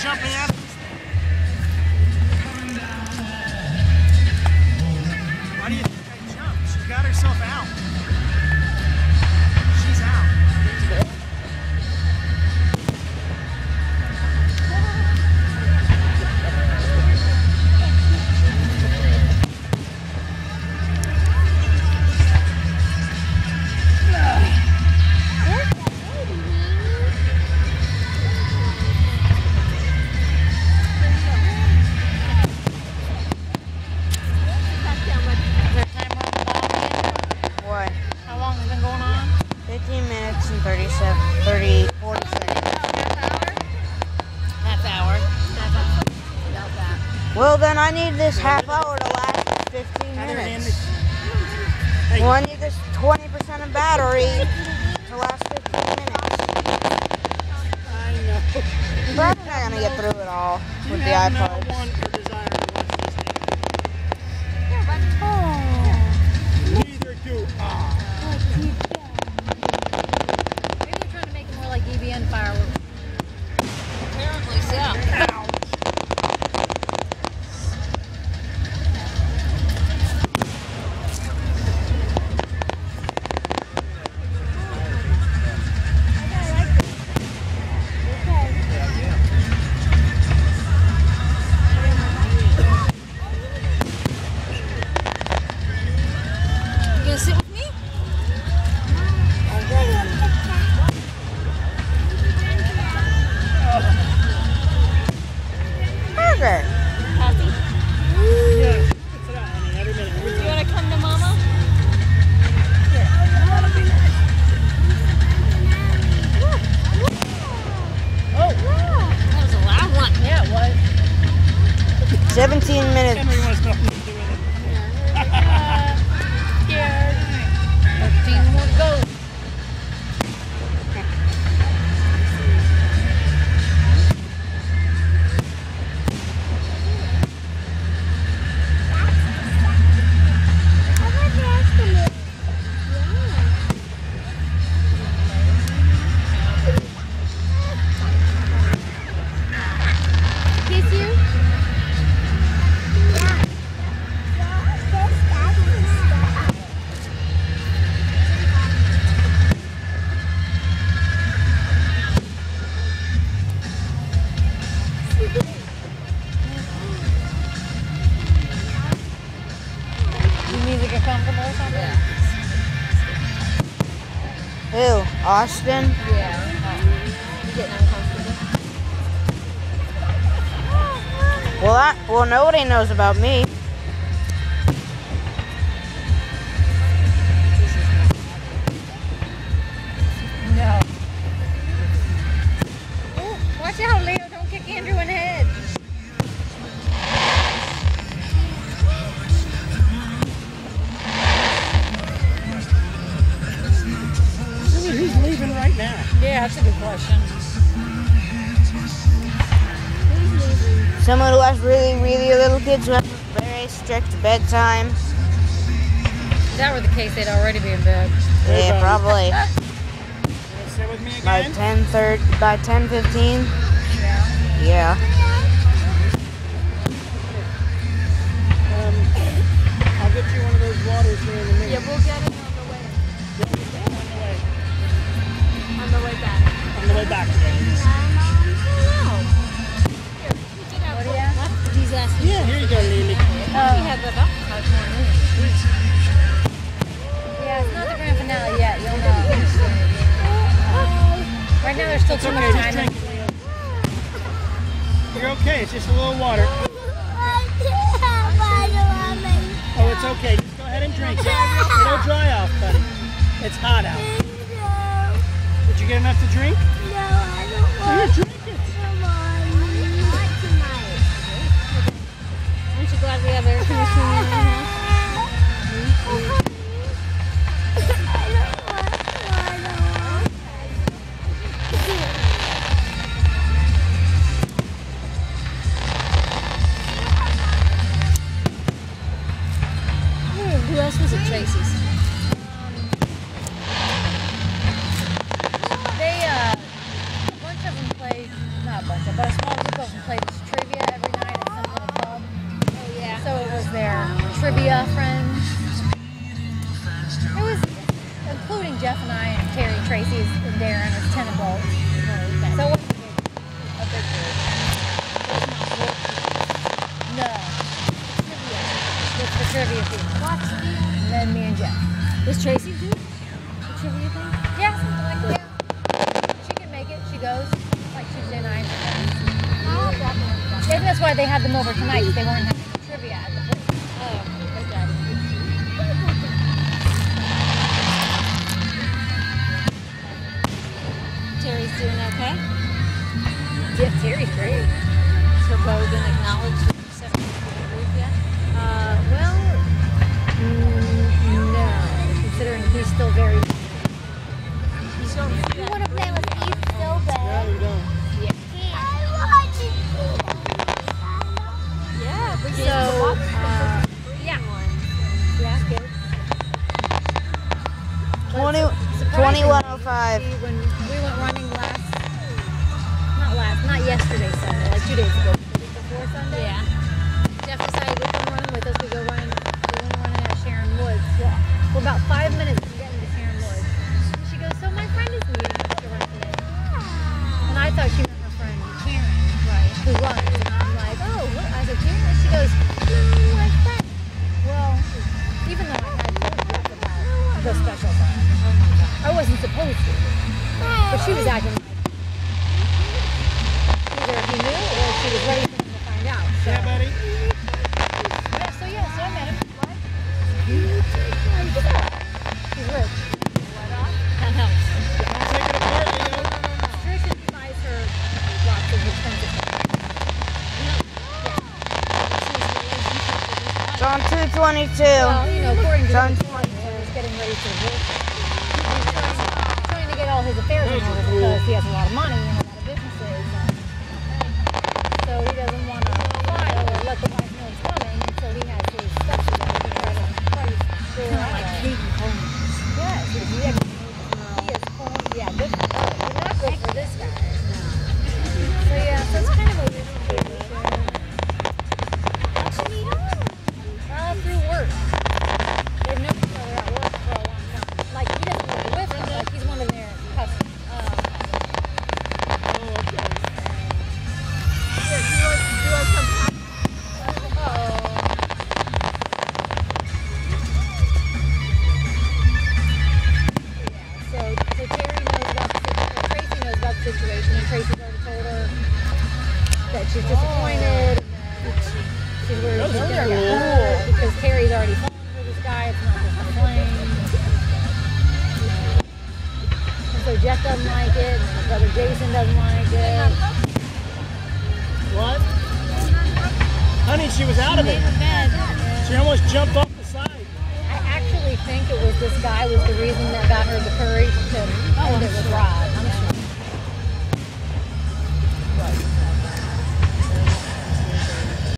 jumping out. Why do you think I jumped? She got herself out. She's out. Well, then I need this half hour to last 15 minutes. Well, I need this 20% of battery to last 15 minutes. I know. I'm probably not going to get through it all with the iPod. Neither do I. Maybe they're trying to make it more like EBN fireworks. Apparently so. Sit with me? Burger. Happy? Yeah. Sit down, honey. Every minute. You want to come to Mama? Oh! That was a loud one. Yeah, it was. 17 minutes. Henry wants nothing to do with it. Scared. 13 more to go. Kiss you? Music is comfortable or something? Yeah. Who? Austin? Yeah. You getting uncomfortable? Well, nobody knows about me. No. Ooh, watch out, Leo. Don't kick Andrew in the head. Who's leaving right now? Yeah, that's a good question. Someone who has really, really little kids who have a very strict bedtime. If that were the case, they'd already be in bed. Yeah, probably. You want to sit with me By again? 10:30, by 10:15. Yeah. Yeah. I'll get you one of those waters here in a minute. Yeah, we'll get it on the way. On the way back. On the way back again. What do you ask? He's asking. Yeah, here you go, Lily. We have about 5 more minutes. Yeah, it's not the grand finale yet. You'll know. Right now, there's still It's too okay, much just time. drink it, Leo. You're okay, it's just a little water. Oh, it's okay. Just go ahead and drink it. It'll dry off, buddy. It's hot out. Did you get enough to drink? Here, drink it. Aren't you glad we have air conditioning in our house? Who else was at Tracy's? They, a bunch of them played, not a bunch of, but a small group of them and I and Terry, Tracy's and Darren is 10 adults. So what's a big group? No. Trivia. It's the trivia people. What? And then me and Jeff. Does Tracy do the trivia thing? Yeah, something like that. She can make it. She goes like Tuesday night. Maybe that's why they had them over tonight, because they weren't having trivia at the place. Oh, okay. Terry's doing okay? Yeah, Terry's great. Has her beau been acknowledged as accepted to the group yet? Well, no, considering he's still very. You don't see that. want to play with Eve so No, bad. you don't. Yeah, we So, get to watch yeah. one. Yeah, good. 2105. When we went running not yesterday Sunday, like 2 days ago, the week before Sunday. Yeah. Jeff decided to come running with us. We went running at Sharon Woods. Well, we're about 5 minutes from getting to Sharon Woods. And she goes, so my friend is meeting us to run today. And I thought she meant her friend Karen, right, who runs. And I'm like, oh, what? I said, Karen? She goes, no, my friend. Well, even though I had told Jeff about the special fund, I wasn't supposed to. But she was acting like either he knew or she was ready for him to find out. So. Yeah, buddy. Yeah, so I met him. He's rich. That helps. Take it apart, Leo. Trisha buys her lots of expensive things. It's on 222. Well, you know, according to Sounds his he's getting ready to work. He's trying to get all his affairs in order because he has a lot of money and a lot of businesses. So he doesn't want to file or let the wife know it's coming until he has his stuff together to try to score out. Yes, he is full. Yeah, good for her. But not good for this guy. So yeah, so it's kind of a weird situation. Through work. They've known each other at work for a long time. Like, he doesn't work with them, like, he's one of their customers. So Terry knows about the situation, Tracy knows about the situation, and Tracy's already told her that she's disappointed, and that she's worried she's going to get hurt, because Terry's already fallen for this guy, it's not just a flame. And so Jeff doesn't like it, and his brother Jason doesn't like it. What? Honey, she was out of it. She almost jumped off the side. I actually think it was this guy was the reason that got her the courage to end it with Rob.